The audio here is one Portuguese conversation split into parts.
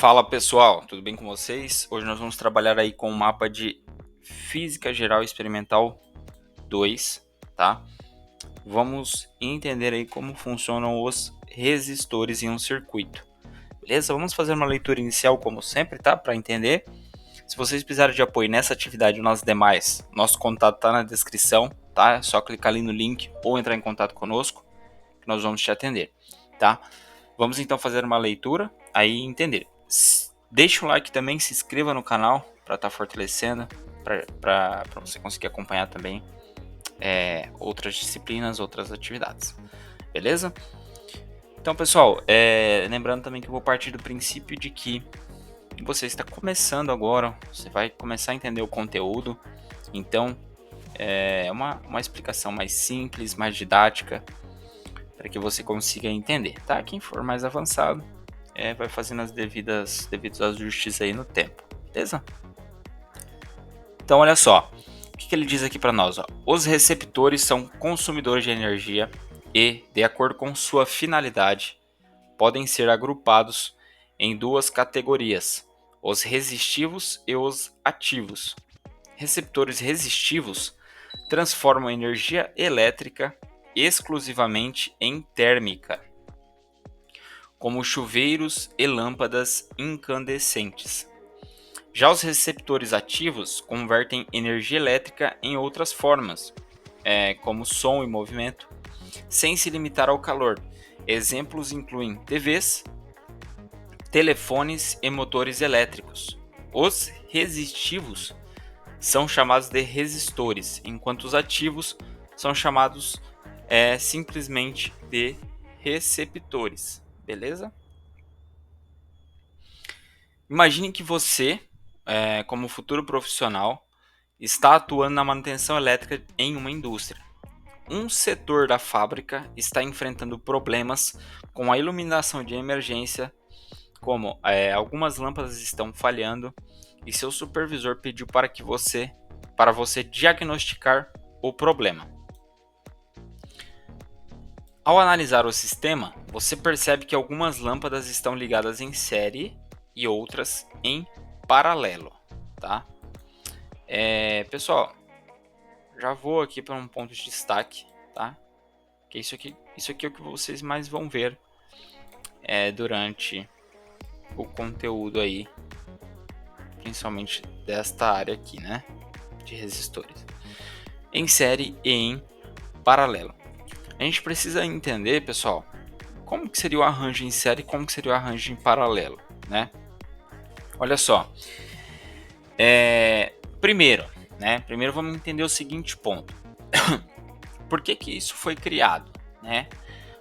Fala pessoal, tudo bem com vocês? Hoje nós vamos trabalhar aí com o mapa de Física Geral Experimental 2, tá? Vamos entender aí como funcionam os resistores em um circuito, beleza? Vamos fazer uma leitura inicial como sempre, tá? Para entender. Se vocês precisarem de apoio nessa atividade ou nas demais, nosso contato tá na descrição, tá? É só clicar ali no link ou entrar em contato conosco que nós vamos te atender, tá? Vamos então fazer uma leitura aí e entender. Deixa o like também, se inscreva no canal para estar fortalecendo, para você conseguir acompanhar também outras disciplinas, outras atividades. Beleza? Então, pessoal, lembrando também que eu vou partir do princípio de que você está começando agora, você vai começar a entender o conteúdo, então é uma explicação mais simples, mais didática, para que você consiga entender, tá? Quem for mais avançado, vai fazendo os devidos ajustes aí no tempo, beleza? Então, olha só, o que ele diz aqui para nós? Ó? Os receptores são consumidores de energia e, de acordo com sua finalidade, podem ser agrupados em duas categorias, os resistivos e os ativos. Receptores resistivos transformam energia elétrica exclusivamente em térmica, como chuveiros e lâmpadas incandescentes. Já os receptores ativos convertem energia elétrica em outras formas, como som e movimento, sem se limitar ao calor. Exemplos incluem TVs, telefones e motores elétricos. Os resistivos são chamados de resistores, enquanto os ativos são chamados simplesmente de receptores. Beleza? Imagine que você, como futuro profissional, está atuando na manutenção elétrica em uma indústria. Um setor da fábrica está enfrentando problemas com a iluminação de emergência, como algumas lâmpadas estão falhando, e seu supervisor pediu para você diagnosticar o problema. Ao analisar o sistema, você percebe que algumas lâmpadas estão ligadas em série e outras em paralelo, tá? Pessoal, já vou aqui para um ponto de destaque, tá? Que isso aqui é o que vocês mais vão ver durante o conteúdo aí, principalmente desta área aqui, né? De resistores, em série e em paralelo. A gente precisa entender, pessoal, como que seria o arranjo em série e como que seria o arranjo em paralelo, né? Olha só, primeiro vamos entender o seguinte ponto. Por que isso foi criado, né?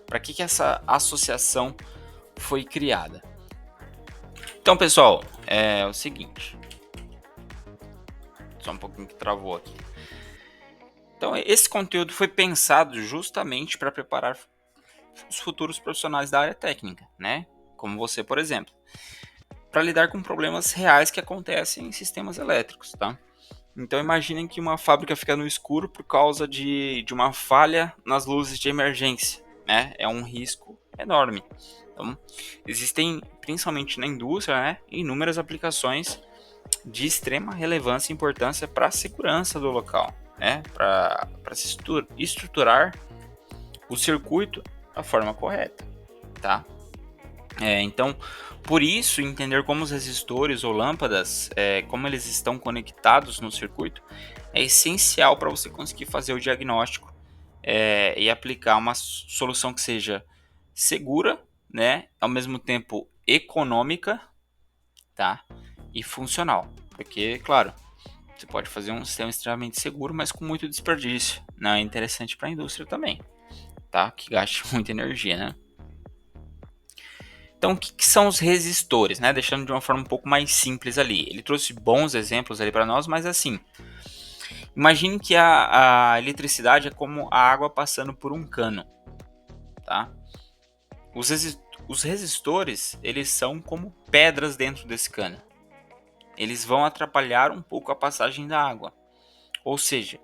Para que essa associação foi criada? Então, pessoal, é o seguinte. Só um pouquinho que travou aqui. Então, esse conteúdo foi pensado justamente para preparar os futuros profissionais da área técnica, né? Como você, por exemplo, para lidar com problemas reais que acontecem em sistemas elétricos, tá? Então imaginem que uma fábrica fica no escuro por causa de uma falha nas luzes de emergência, né? É um risco enorme. Então, existem, principalmente na indústria, né, inúmeras aplicações de extrema relevância e importância para a segurança do local, né? Para se estruturar o circuito da forma correta, tá? Então, por isso, entender como os resistores ou lâmpadas, como eles estão conectados no circuito, é essencial para você conseguir fazer o diagnóstico e aplicar uma solução que seja segura, né, ao mesmo tempo econômica, tá, e funcional. Porque, claro, você pode fazer um sistema extremamente seguro, mas com muito desperdício. Não é interessante para a indústria também, tá, que gaste muita energia, né? Então, o que são os resistores, né? Deixando de uma forma um pouco mais simples ali. Ele trouxe bons exemplos ali para nós, mas assim, imagine que a eletricidade é como a água passando por um cano, tá? Os resistores, eles são como pedras dentro desse cano. Eles vão atrapalhar um pouco a passagem da água, ou seja,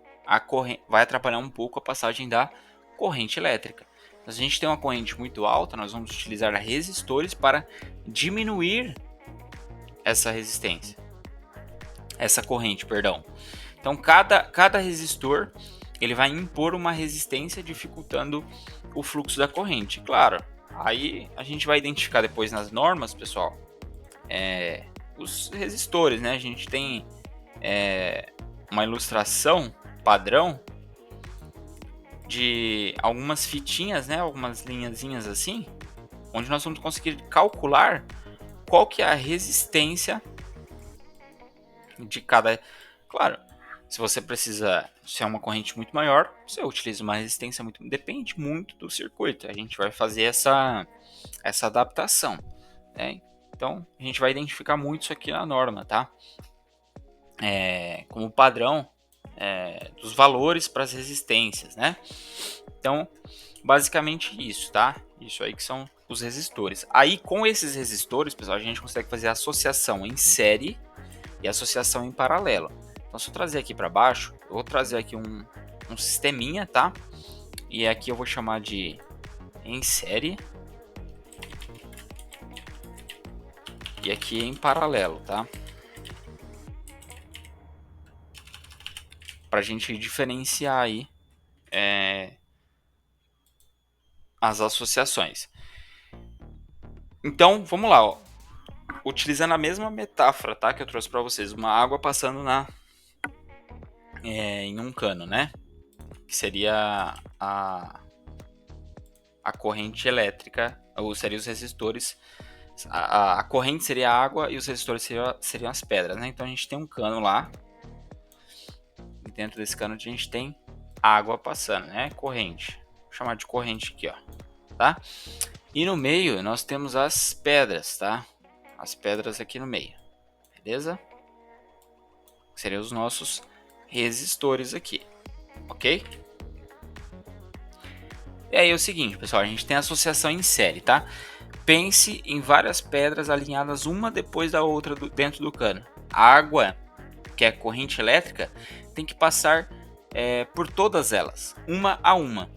vai atrapalhar um pouco a passagem da corrente elétrica. Se a gente tem uma corrente muito alta, nós vamos utilizar resistores para diminuir essa resistência, essa corrente, perdão. Então cada resistor ele vai impor uma resistência dificultando o fluxo da corrente. Claro, aí a gente vai identificar depois nas normas, pessoal, os resistores, né? A gente tem uma ilustração padrão de algumas fitinhas, né? Algumas linhazinhas assim, onde nós vamos conseguir calcular qual que é a resistência de cada. Claro, se você precisa, se é uma corrente muito maior, você utiliza uma resistência muito. Depende muito do circuito. A gente vai fazer essa adaptação, né? Então a gente vai identificar muito isso aqui na norma, tá? Como padrão dos valores para as resistências, né? Então, basicamente isso, tá? Isso aí que são os resistores. Aí, com esses resistores, pessoal, a gente consegue fazer a associação em série e associação em paralelo. Então, se eu trazer aqui para baixo, eu vou trazer aqui um sisteminha, tá? E aqui eu vou chamar de em série. E aqui em paralelo, tá? Para a gente diferenciar aí as associações. Então, vamos lá, ó. Utilizando a mesma metáfora, tá, que eu trouxe para vocês, uma água passando em um cano, né? Que seria a corrente elétrica, ou seria os resistores. A corrente seria a água e os resistores seriam as pedras, né? Então a gente tem um cano lá. E dentro desse cano a gente tem água passando, né? Corrente. Vou chamar de corrente aqui, ó. Tá? E no meio nós temos as pedras, tá? As pedras aqui no meio. Beleza? Seriam os nossos resistores aqui. Ok? E aí é o seguinte, pessoal. A gente tem a associação em série, tá? Pense em várias pedras alinhadas uma depois da outra dentro do cano. A água, que é corrente elétrica, tem que passar por todas elas, uma a uma.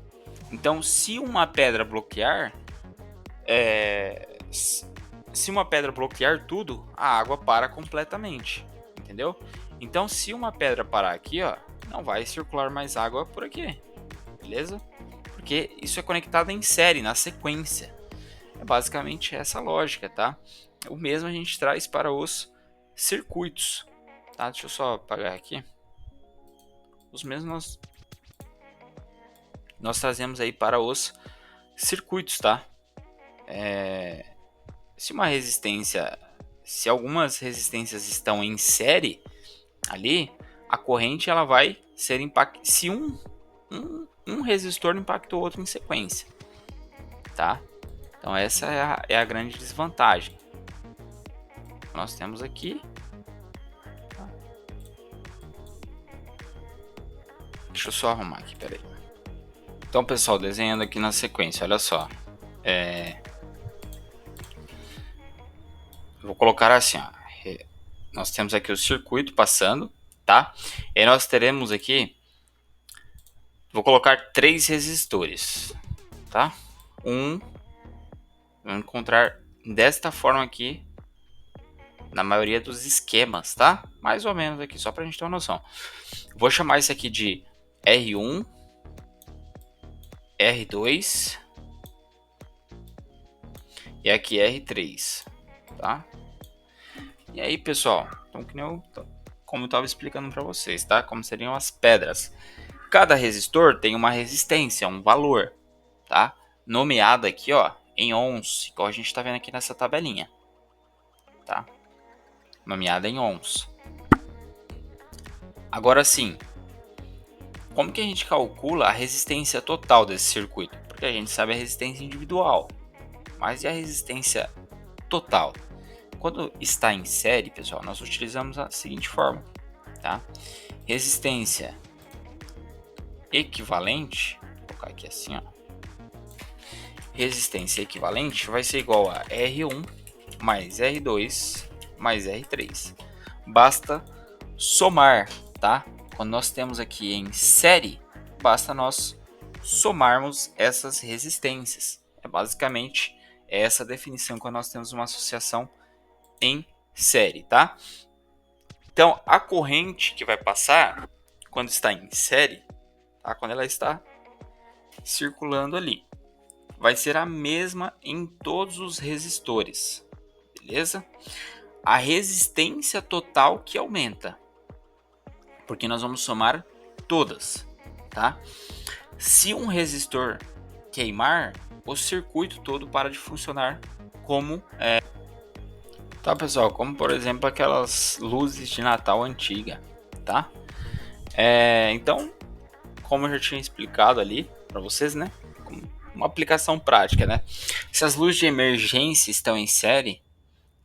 Então, se uma pedra bloquear, tudo, a água para completamente, entendeu? Então, se uma pedra parar aqui, ó, não vai circular mais água por aqui, beleza? Porque isso é conectado em série, na sequência. É basicamente essa lógica, tá? O mesmo a gente traz para os circuitos, tá? Deixa eu só apagar aqui. Os mesmos nós trazemos aí para os circuitos, tá? Se algumas resistências estão em série ali, a corrente ela vai ser impactada se um resistor impacta o outro em sequência, tá? Então essa é a grande desvantagem. Nós temos aqui. Deixa eu só arrumar aqui, peraí. Então, pessoal, desenhando aqui na sequência, olha só. Vou colocar assim, ó. Nós temos aqui o circuito passando, tá? E nós teremos aqui. Vou colocar 3 resistores, tá? Vamos encontrar desta forma aqui na maioria dos esquemas, tá? Mais ou menos aqui, só pra gente ter uma noção. Vou chamar isso aqui de R1, R2 e aqui R3, tá? E aí, pessoal, então como eu estava explicando para vocês, tá? Como seriam as pedras. Cada resistor tem uma resistência, um valor, tá? Nomeado aqui, ó, em ohms, igual a gente está vendo aqui nessa tabelinha, tá? Nomeada em ohms. Agora sim, como que a gente calcula a resistência total desse circuito? Porque a gente sabe a resistência individual, mas e a resistência total? Quando está em série, pessoal, nós utilizamos a seguinte forma, tá? Resistência equivalente, vou colocar aqui assim, ó. Resistência equivalente vai ser igual a R1 mais R2 mais R3. Basta somar, tá? Quando nós temos aqui em série, basta nós somarmos essas resistências. É basicamente essa definição quando nós temos uma associação em série, tá? Então, a corrente que vai passar quando está em série, tá? Quando ela está circulando ali, vai ser a mesma em todos os resistores, beleza? A resistência total que aumenta, porque nós vamos somar todas, tá? Se um resistor queimar, o circuito todo para de funcionar como tá, pessoal, como por exemplo aquelas luzes de Natal antiga, tá? Então, como eu já tinha explicado ali para vocês, né? Uma aplicação prática, né? Se as luzes de emergência estão em série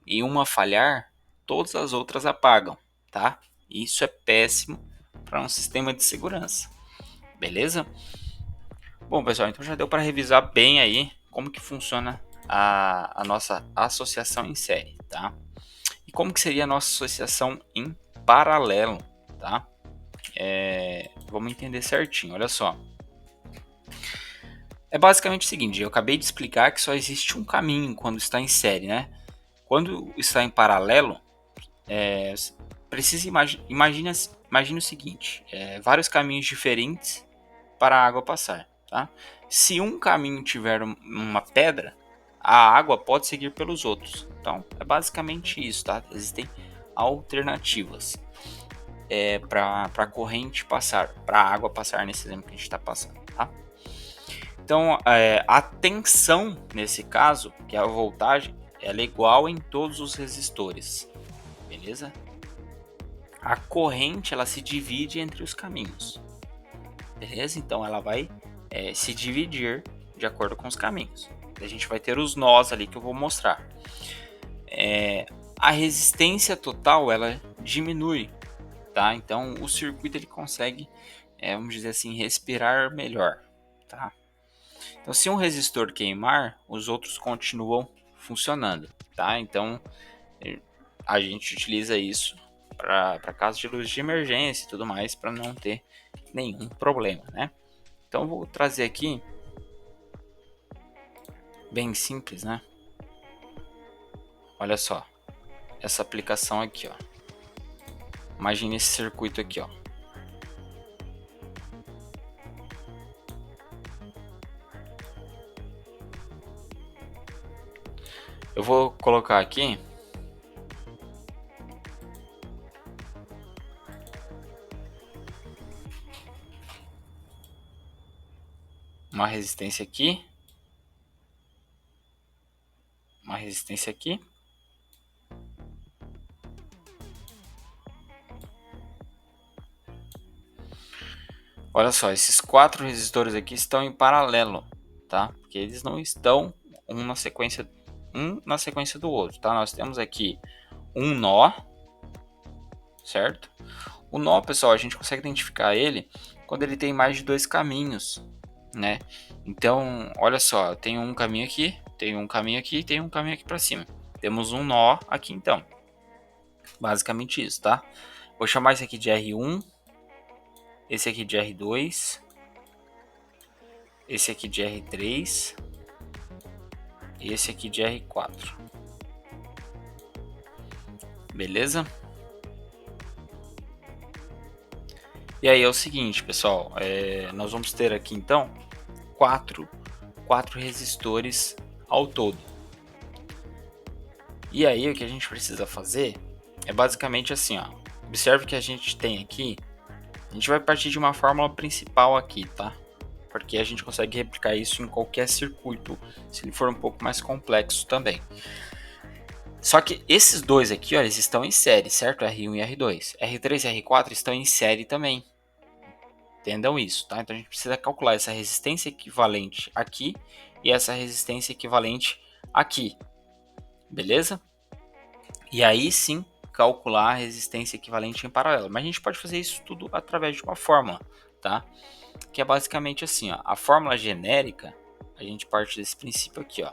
e uma falhar, todas as outras apagam, tá? Isso é péssimo para um sistema de segurança, beleza? Bom, pessoal, então já deu para revisar bem aí como que funciona a nossa associação em série, tá? E como que seria a nossa associação em paralelo, tá? Vamos entender certinho, olha só. É basicamente o seguinte, eu acabei de explicar que só existe um caminho quando está em série, né? Quando está em paralelo, precisa imagine o seguinte, vários caminhos diferentes para a água passar, tá? Se um caminho tiver uma pedra, a água pode seguir pelos outros. Então, é basicamente isso, tá? Existem alternativas para a corrente passar, para a água passar nesse exemplo que a gente está passando, tá? Então, a tensão nesse caso, que é a voltagem, ela é igual em todos os resistores, beleza? A corrente ela se divide entre os caminhos, beleza? Então ela vai se dividir de acordo com os caminhos. A gente vai ter os nós ali que eu vou mostrar. A resistência total ela diminui, tá? Então o circuito ele consegue, vamos dizer assim, respirar melhor, tá? Então se um resistor queimar, os outros continuam funcionando, tá? Então a gente utiliza isso para casos de luz de emergência e tudo mais, para não ter nenhum problema, né? Então vou trazer aqui bem simples, né? Olha só, essa aplicação aqui, ó. Imagine esse circuito aqui, ó. Eu vou colocar aqui uma resistência aqui, uma resistência aqui. Olha só, esses 4 resistores aqui estão em paralelo, tá? Porque eles não estão um na sequência do outro, tá? Nós temos aqui um nó, certo? O nó, pessoal, a gente consegue identificar ele quando ele tem mais de 2 caminhos, né? Então, olha só, eu tenho um caminho aqui, tenho um caminho aqui, tenho um caminho aqui para cima. Temos um nó aqui, então. Basicamente isso, tá? Vou chamar esse aqui de R1, esse aqui de R2, esse aqui de R3 e esse aqui de R4. Beleza? E aí é o seguinte, pessoal, nós vamos ter aqui então quatro resistores ao todo. E aí o que a gente precisa fazer é basicamente assim, ó. Observe que a gente tem aqui, a gente vai partir de uma fórmula principal aqui, tá? Porque a gente consegue replicar isso em qualquer circuito, se ele for um pouco mais complexo também. Só que esses dois aqui, ó, eles estão em série, certo? R1 e R2. R3 e R4 estão em série também. Entendam isso, tá? Então a gente precisa calcular essa resistência equivalente aqui e essa resistência equivalente aqui. Beleza? E aí sim calcular a resistência equivalente em paralelo. Mas a gente pode fazer isso tudo através de uma fórmula, tá? Que é basicamente assim, ó. A fórmula genérica, a gente parte desse princípio aqui, ó.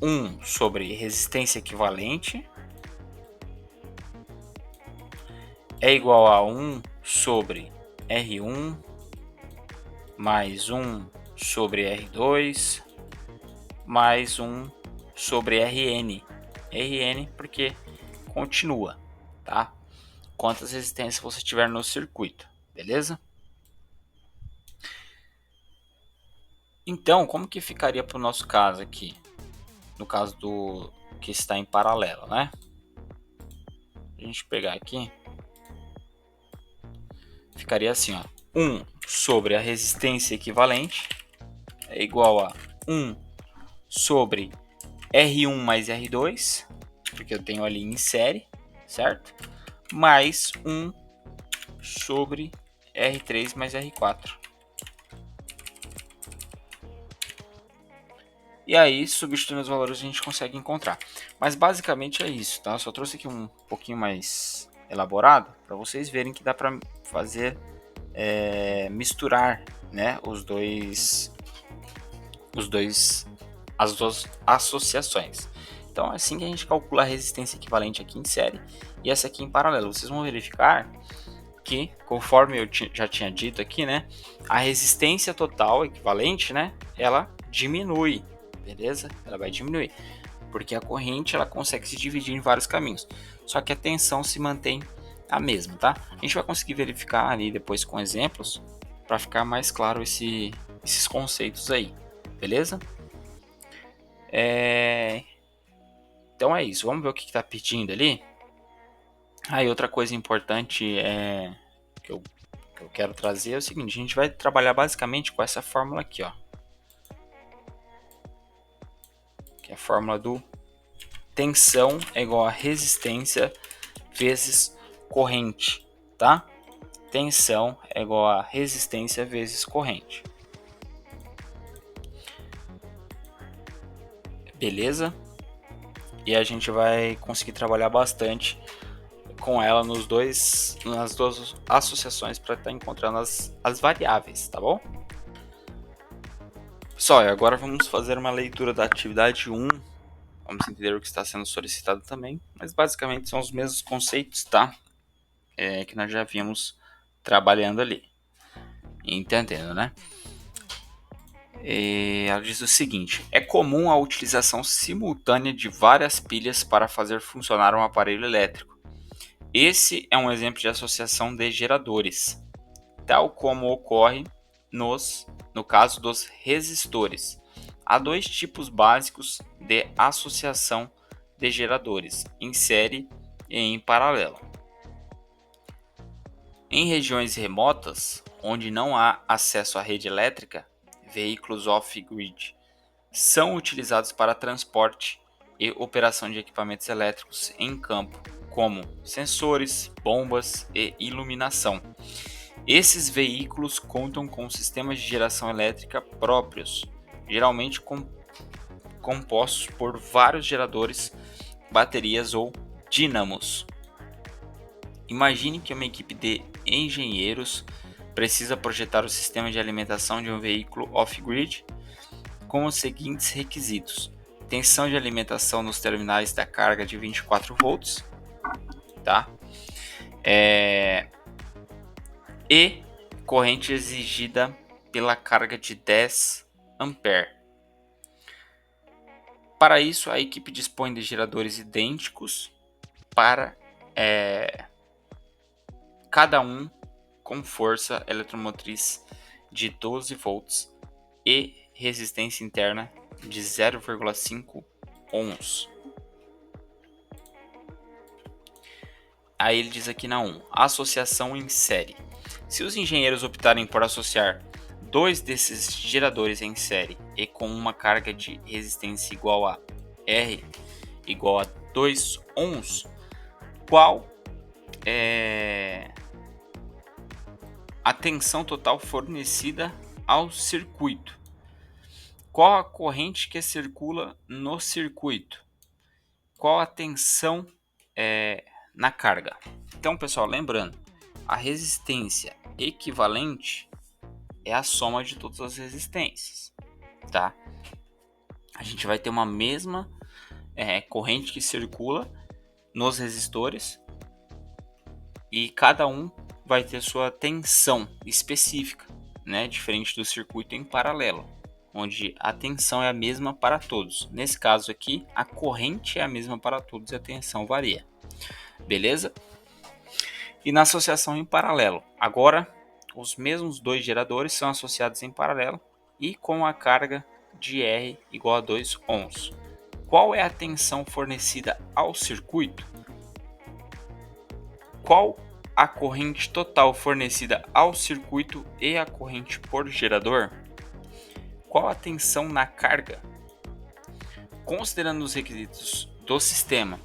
1 sobre resistência equivalente é igual a 1 sobre R1 mais 1 sobre R2 mais 1 sobre Rn. Rn, porque continua, tá? Quantas resistências você tiver no circuito, beleza? Então, como que ficaria para o nosso caso aqui? No caso do que está em paralelo, né? A gente pegar aqui, ficaria assim, ó. 1 sobre a resistência equivalente é igual a 1 sobre R1 mais R2, porque eu tenho ali em série, certo? Mais 1 sobre R3 mais R4. E aí, substituindo os valores, a gente consegue encontrar. Mas basicamente é isso, tá? Eu só trouxe aqui um pouquinho mais elaborado para vocês verem que dá para fazer misturar, né, as duas associações. Então é assim que a gente calcula a resistência equivalente aqui em série e essa aqui em paralelo. Vocês vão verificar que, conforme eu já tinha dito aqui, né, a resistência total equivalente, né, ela diminui, beleza? Ela vai diminuir, porque a corrente ela consegue se dividir em vários caminhos, só que a tensão se mantém a mesma, tá? A gente vai conseguir verificar ali depois com exemplos para ficar mais claro esses conceitos aí, beleza? Então é isso, vamos ver o que está pedindo ali. Aí outra coisa importante que eu quero trazer é o seguinte: a gente vai trabalhar basicamente com essa fórmula aqui, ó, que é a fórmula do tensão é igual a resistência vezes corrente, tá? Tensão é igual a resistência vezes corrente. Beleza? E a gente vai conseguir trabalhar bastante com ela nas duas associações para estar encontrando as variáveis, tá bom? Pessoal, agora vamos fazer uma leitura da atividade 1. Vamos entender o que está sendo solicitado também, mas basicamente são os mesmos conceitos, tá? Que nós já vimos trabalhando ali. Entendendo, né? Ela diz o seguinte: é comum a utilização simultânea de várias pilhas para fazer funcionar um aparelho elétrico. Esse é um exemplo de associação de geradores, tal como ocorre no caso dos resistores. Há dois tipos básicos de associação de geradores, em série e em paralelo. Em regiões remotas, onde não há acesso à rede elétrica, veículos off-grid são utilizados para transporte e operação de equipamentos elétricos em campo, como sensores, bombas e iluminação. Esses veículos contam com sistemas de geração elétrica próprios, geralmente compostos por vários geradores, baterias ou dínamos. Imagine que uma equipe de engenheiros precisa projetar o sistema de alimentação de um veículo off-grid com os seguintes requisitos: tensão de alimentação nos terminais da carga de 24 volts, tá? E corrente exigida pela carga de 10 ampere. Para isso, a equipe dispõe de geradores idênticos para cada um com força eletromotriz de 12 volts e resistência interna de 0,5 ohms. Aí ele diz aqui na 1, associação em série. Se os engenheiros optarem por associar dois desses geradores em série e com uma carga de resistência igual a R igual a 2 ohms, qual é a tensão total fornecida ao circuito? Qual a corrente que circula no circuito? Qual a tensão na carga? Então, pessoal, lembrando, a resistência equivalente é a soma de todas as resistências, tá? A gente vai ter uma mesma corrente que circula nos resistores e cada um vai ter sua tensão específica, né? Diferente do circuito em paralelo, onde a tensão é a mesma para todos. Nesse caso aqui, a corrente é a mesma para todos e a tensão varia. Beleza? E na associação em paralelo, agora os mesmos dois geradores são associados em paralelo e com a carga de R igual a 2 ohms. Qual é a tensão fornecida ao circuito? Qual a corrente total fornecida ao circuito e a corrente por gerador? Qual a tensão na carga? Considerando os requisitos do sistema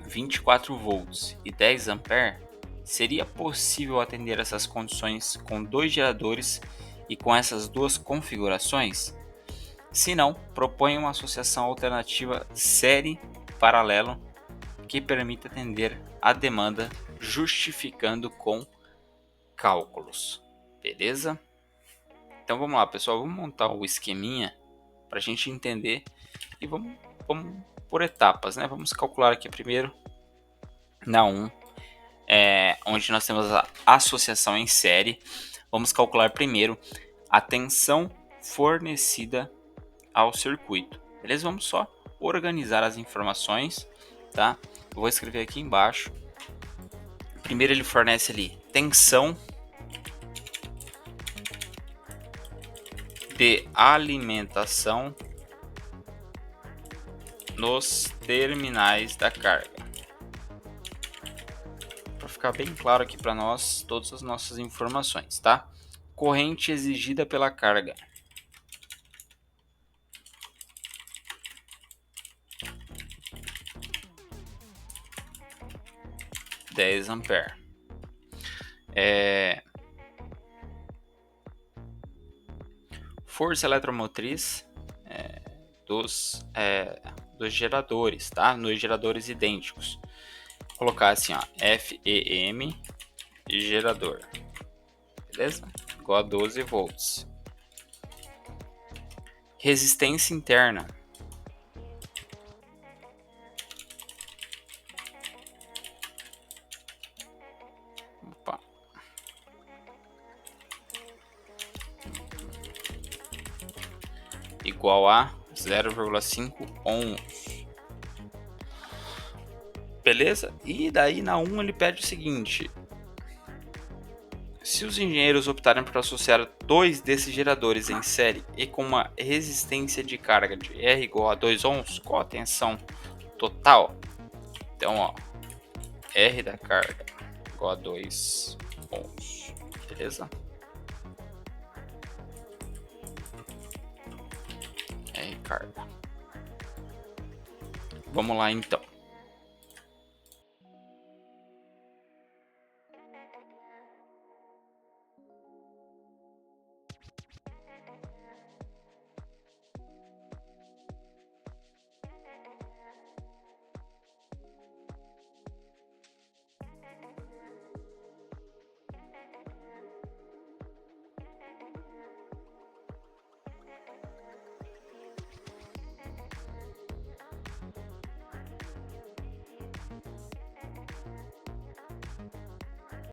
24 volts e 10 ampere, seria possível atender essas condições com dois geradores e com essas duas configurações? Se não, proponha uma associação alternativa série-paralelo que permita atender a demanda justificando com cálculos. Beleza? Então vamos lá, pessoal, vamos montar o esqueminha para a gente entender e vamos por etapas, né? Vamos calcular aqui primeiro na 1, onde nós temos a associação em série. Vamos calcular primeiro a tensão fornecida ao circuito. Beleza? Vamos só organizar as informações, tá? Eu vou escrever aqui embaixo. Primeiro ele fornece ali tensão de alimentação nos terminais da carga. Para ficar bem claro aqui para nós todas as nossas informações, tá? Corrente exigida pela carga. (10 ampere). Força eletromotriz dos geradores, tá? Nos geradores idênticos. Vou colocar assim, ó, FEM gerador, beleza? Igual a 12 volts. Resistência interna. Opa. Igual a 0,5 ohms. Beleza? E daí na 1 ele pede o seguinte: se os engenheiros optarem por associar dois desses geradores em série e com uma resistência de carga de R igual a 2 ohms, qual a tensão total? Então, ó, R da carga igual a 2 ohms, beleza? R carga. Vamos lá então.